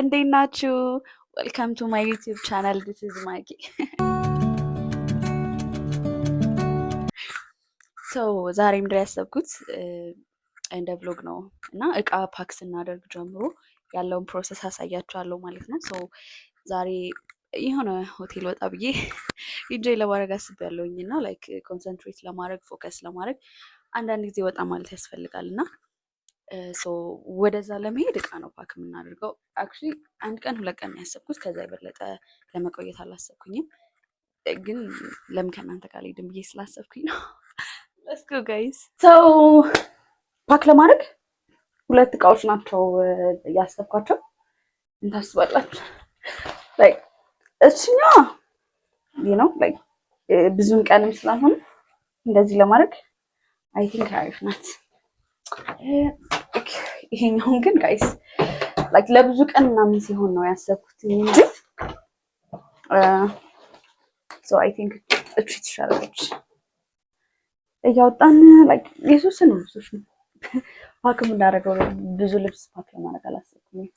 እንዴት ናችሁ? ዌልካም ቱ ማይ ዩቲዩብ ቻናል ዲስ ኢዝ ማጊ። ሶ ዛሬ ምንድን ያሰብኩት እንደ ብሎግ ነው እና እቃ ፓክ ስናደርግ ጀምሮ ያለውን ፕሮሰስ አሳያችኋለሁ ማለት ነው። ሶ ዛሬ የሆነ ሆቴል ወጣ ብዬ ኢንጆይ ለማድረግ አስቤያለሁኝ እና ላይክ ኮንሰንትሬት ለማድረግ ፎከስ ለማድረግ አንዳንድ ጊዜ ወጣ ማለት ያስፈልጋል እና ሶ ወደዛ ለመሄድ እቃ ነው ፓክ የምናደርገው። አክቹዋሊ አንድ ቀን ሁለት ቀን ያሰብኩት ከዛ የበለጠ ለመቆየት አላሰብኩኝም፣ ግን ለምን ከእናንተ ጋር ልሄድም ብዬ ስላሰብኩኝ ነው። ሌትስ ጎ ጋይስ። ሶ ፓክ ለማድረግ ሁለት እቃዎች ናቸው ያሰብኳቸው። ምን ታስባላችሁ? ላይክ እችኛ ነው ላይክ ብዙም ቀንም ስላልሆነ እንደዚህ ለማድረግ አይ ቲንክ አሪፍ ናት። ይሄኛውን ግን ጋይስ ላይክ ለብዙ ቀን ምናምን ሲሆን ነው ያሰብኩት እንጂ ሶ አይ ቲንክ እቺ ትሻላለች። እያወጣን ላይክ የተወሰኑ ልብሶች ነው ፓክ የምናደርገው። ብዙ ልብስ ፓክ ለማድረግ አላሰብኩም።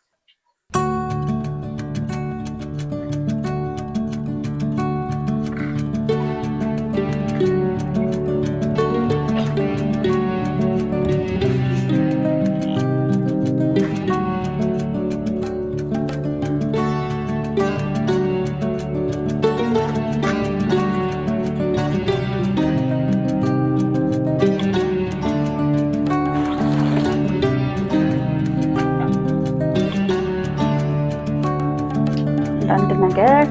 አንድ ነገር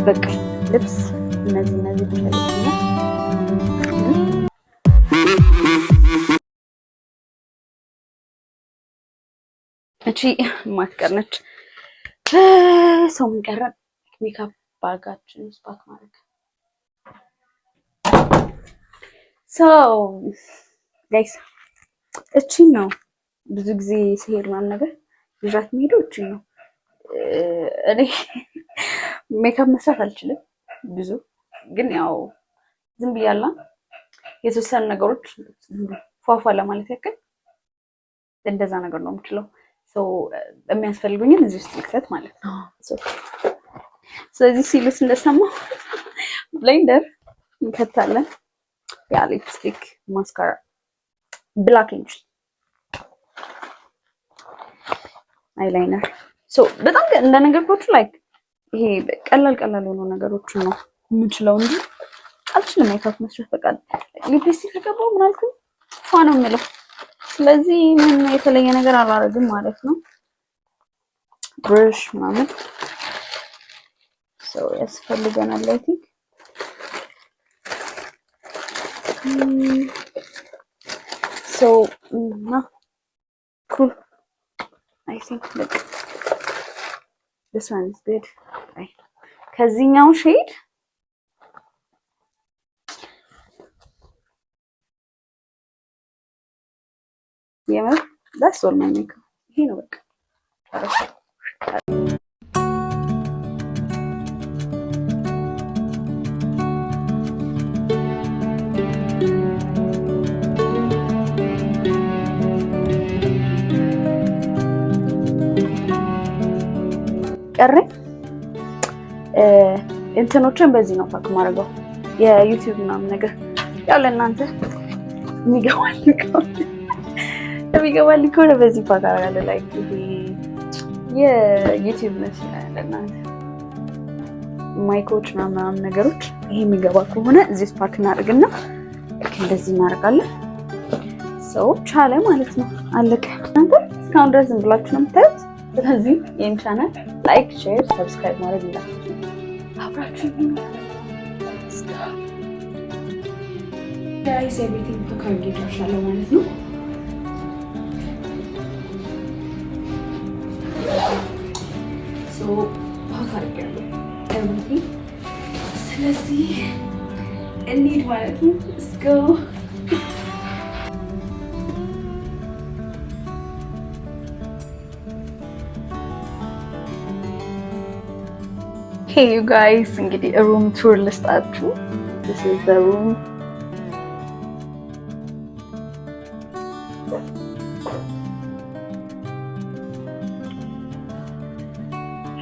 በቃ ልብስ እነዚህ ብቻ ነው። እቺ ማትቀርነች ሰው ምን ቀረ? ሜካፕ ባጋችን ስፓክ ማድረግ። ሶ ጋይስ እቺ ነው ብዙ ጊዜ ሲሄድ ምናምን ነገር ይዣት የምሄደው እቺ ነው። እኔ ሜካፕ መስራት አልችልም ብዙ፣ ግን ያው ዝም ብያለሁ የተወሰኑ ነገሮች ፏፏ ለማለት ያክል እንደዛ ነገር ነው የምችለው። ሶ የሚያስፈልጉኝን እዚህ ውስጥ ልክተት ማለት ነው። ስለዚህ ሲሉስ እንደሰማሁ ብሌንደር እንከታለን። ያ ሊፕስቲክ፣ ማስካራ፣ ብላክ ኤንጅል፣ አይላይነር። ሶ በጣም እንደነገርኳችሁ ላይክ ይሄ ቀላል የሆኑ ነገሮችን ነው የምችለው እንጂ አልችልም ሜካፕ መስራት። በቃ ሊፕስቲክ ተቀባው ምን አልኩኝ ፏ ነው የምለው። ስለዚህ ምን የተለየ ነገር አላደርግም ማለት ነው። ብሩሽ ምናምን ሰው ያስፈልገናል። አይ ቲንክ ሶ ኩል አይ ቲንክ በቃ this one is good። ከዚህኛው ሼድ የምር that's all my makeup ይሄ ነው በቃ። ቀረኝ እንትኖችን በዚህ ነው ፓክ ማድረገው የዩቲዩብ ምናምን ነገር ያው ለእናንተ የሚገባልኝ ከሆነ በዚህ ፓክ አደርጋለሁ። ላይክ ይሄ የዩቲዩብ መስላል ለእናንተ ማይኮች ምናምን ነገሮች ይሄ የሚገባ ከሆነ እዚህ ፓክ እናደርግና እንደዚህ እናደርጋለን። ሰው ቻለ ማለት ነው። አለቀ። እናንተ እስካሁን ድረስ ዝም ብላችሁ ነው የምታዩት። ስለዚህ ይህን ቻናል ላይክ፣ ሼር፣ ሰብስክራይብ ማድረግ ይላችሁ አብራችሁ ጋይስ። ኤቭሪቲንግ ፓክ አድርጌ ጨርሻለሁ ማለት ነው። ሶ ፓክ አድርጌያለሁ ኤቭሪቲንግ። ስለዚህ እንሂድ ማለት ነው። let's go. Hey you guys, እንግዲህ room tour ልስጣችሁ. This is the room.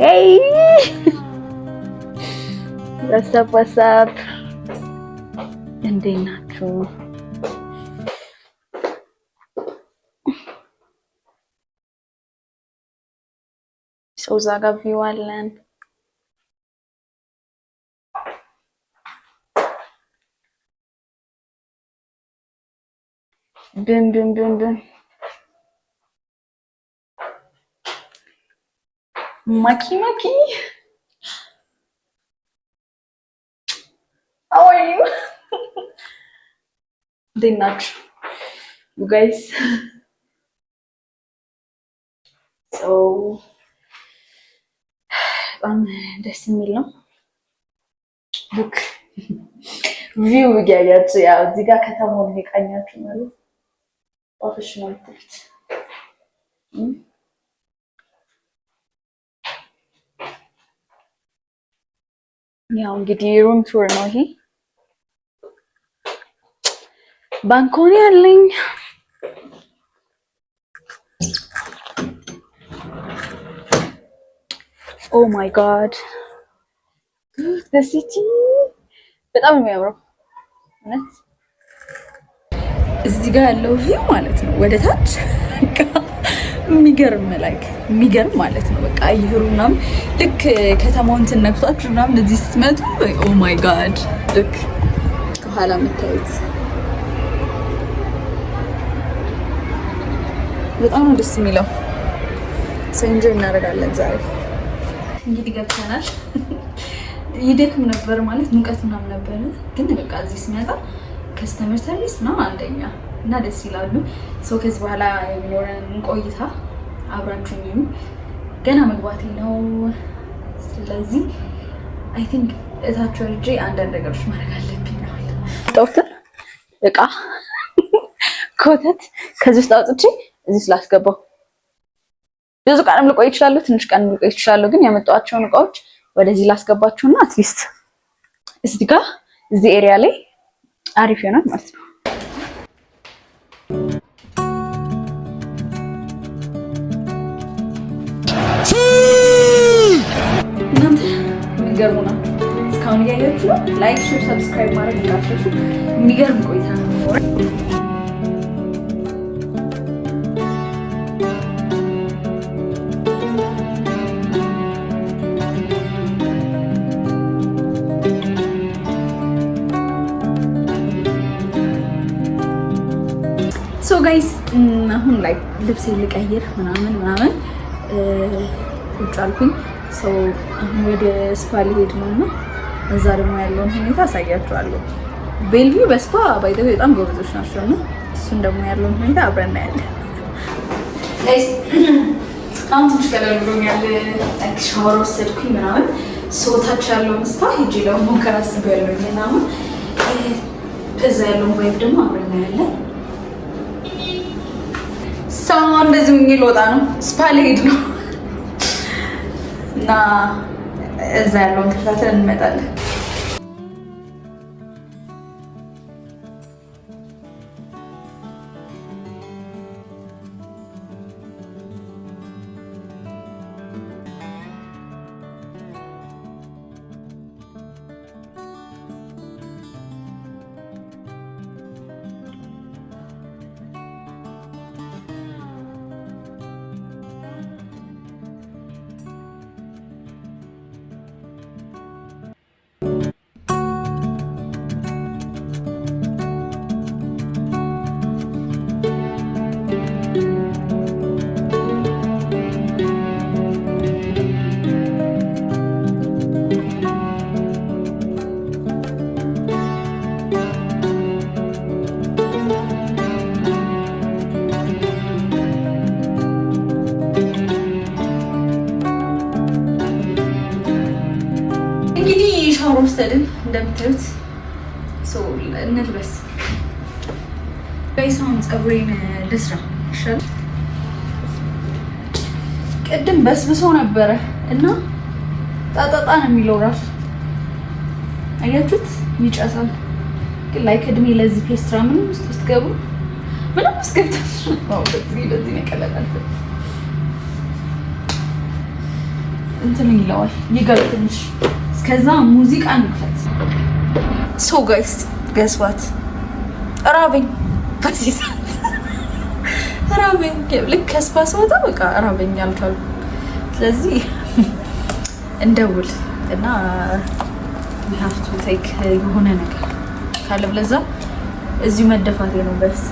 Hey! What's up? እንዴት ናችሁ? ሰው እዛ ጋር ቪው አለን። ብን ማኪ how are you? እንዴት ናችሁ you guys? so በጣም ደስ የሚል ነው። ሉክ ቪው እያያችሁ ያው እዚህ ጋር ከተማውን እየቃኛችሁ ማለት ፕሮፌሽናል ትሪት ያው እንግዲህ ሩም ቱር ነው ይሄ። ባንኮኒ አለኝ። ኦ ማይ ጋድ the city በጣም የሚያምረው እውነት። እዚህ ጋር ያለው ቪው ማለት ነው ወደ ታች የሚገርም የሚገርም ማለት ነው። በቃ አየሩ ምናምን ልክ ከተማውን ትነክቷችሁ ምናምን እዚህ ስትመጡ ኦ ማይ ጋድ ልክ ከኋላ የምታዩት በጣም ነው ደስ የሚለው። ሰው ኢንጆይ እናደርጋለን ዛሬ። እንግዲህ ገብተናል። ይደክም ነበር ማለት ሙቀት ምናምን ነበር፣ ግን በቃ እዚህ ስመጣ ከስተመር ሰርቪስ ነው አንደኛ እና ደስ ይላሉ። ሰው ከዚህ በኋላ የሚኖረን ቆይታ አብራችሁኝ ገና መግባቴ ነው። ስለዚህ አይ ቲንክ እታችሁ ልጄ አንዳንድ ነገሮች ማድረግ አለብኝ ነው። ዶክተር እቃ ኮተት ከዚህ ውስጥ አውጥቼ እዚህ ስላስገባው ብዙ ቀንም ልቆይ ይችላል፣ ትንሽ ቀንም ልቆይ ይችላል። ግን ያመጣኋቸውን እቃዎች ወደዚህ ላስገባችሁና አትሊስት እዚህ ጋር እዚህ ኤሪያ ላይ አሪፍ ይሆናል ማለት ነው። እናንተ የሚገርሙ ነው። እስካሁን እያያችሁ ነው። ላይክ፣ ሼር፣ ሰብስክራይብ ማድረግ እንዳትረሱ። የሚገርም ቆይታ ነው። ሶ ጋይስ አሁን ላይ ልብስ ልቀይር ምናምን ቁጭ አልኩኝ። ሶ አሁን ወደ ስፓ ልሄድ ነው እና እዛ ደግሞ ያለውን ሁኔታ አሳያችኋለሁ። ቤልቪው በስፓ ባይዘው በጣም ጎበዞች ናቸው እና እሱን ደግሞ ያለውን ሁኔታ አብረን እናያለን። ጋይስ አሁን ትንሽ ቀለል ብሎኛል። ሻወር ወሰድኩኝ ምናምን ሶ ታች ያለውን ስፓ ሄጄ ለመሞከር አስቤያለሁ እና አሁን እዛ ያለውን ቫይብ ደግሞ አብረን እናያለን። ሰው እንደዚህ ምን ልወጣ ነው፣ ስፓ ልሄድ ነው እና እዛ ያለውን ተከታተል እንመጣለን። ሻወር ወሰድን እንደምታዩት። ሶ እንልበስ በይሳውን ፀጉሬን ልስራ ይሻላል። ቅድም በስብሶ ነበረ እና ጣጣጣ ነው የሚለው ራሱ አያችሁት፣ ይጨሳል። ግን ላይክ እድሜ ለዚህ ፔስትራ ምንም ውስጥ ስትገቡ ምንም ውስጥ ገብታችሁ ነው በዚህ መቀለል እንትን ይለዋል ይገል ትንሽ። እስከዛ ሙዚቃ እንክፈት። ሶ ጋይስ ገስዋት ራበኝ በዚህ ሰዓት ራበኝ። ልክ ከስፓስ ወጣ በቃ ራበኝ አልቻልኩም። ስለዚህ እንደውል እና we have to take የሆነ ነገር ካለብለዛ እዚሁ መደፋቴ ነው በስ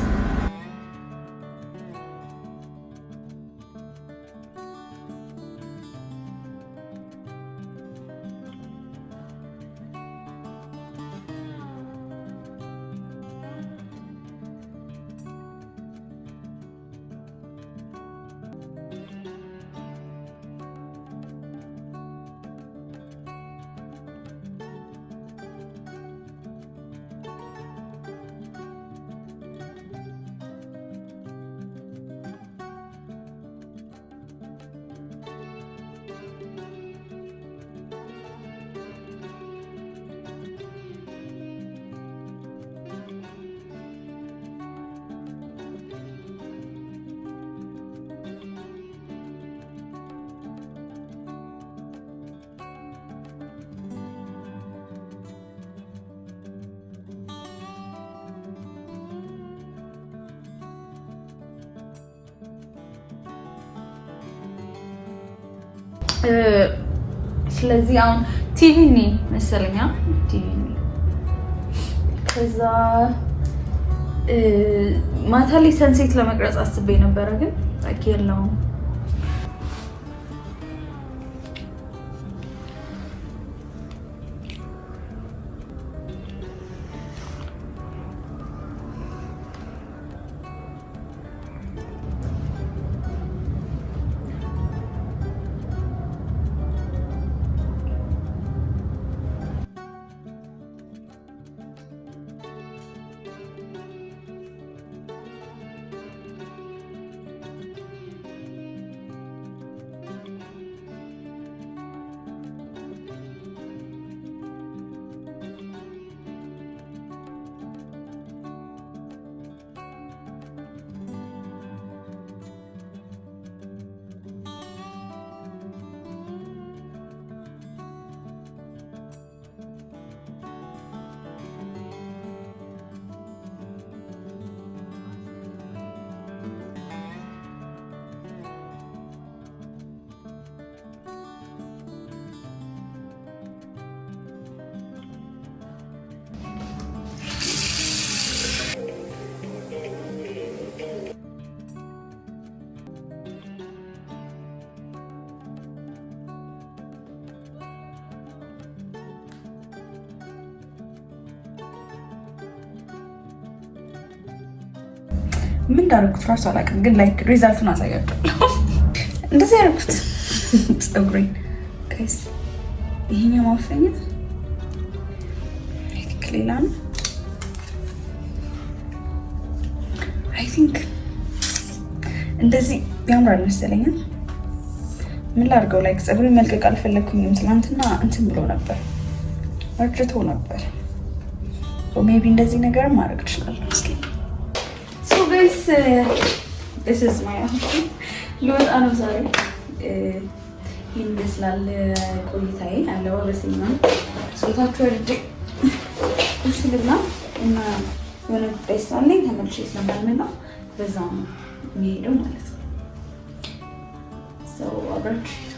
ስለዚህ አሁን ቲቪ ነው መሰለኛ ቲቪ ነው። ከዛ ማታ ላይ ሰንሴት ለመቅረጽ አስቤ ነበረ ግን ታውቂያለሁ ምን እንዳደረኩት ራሱ አላውቅም፣ ግን ላይክ ሪዛልቱን አሳያችኋለሁ። እንደዚህ ያደረኩት ፀጉሬን ጋይስ፣ ይሄኛው ማፈኘት ሌላ ነው። አይ ቲንክ እንደዚህ ያምራል መሰለኝ። ምን ላድርገው? ላይክ ፀጉሬን መልቀቅ አልፈለኩኝም። ትናንትና እንትን ብሎ ነበር፣ አርጅቶ ነበር። ሜቢ እንደዚህ ነገር ማድረግ እችላለሁ። እስኪ guys, this is my outfit. ልወጣ ነው ዛሬ። ይህን ይመስላል ቆይታዬ። አለባበሴ ነው ሶታችሁ ወርጄ እስልምና እና የሆነ ጉዳይ ስላለኝ ተመልሼ ስለማልመጣ በዛው ነው የሚሄደው ማለት ነው። ሰው አብራችሁ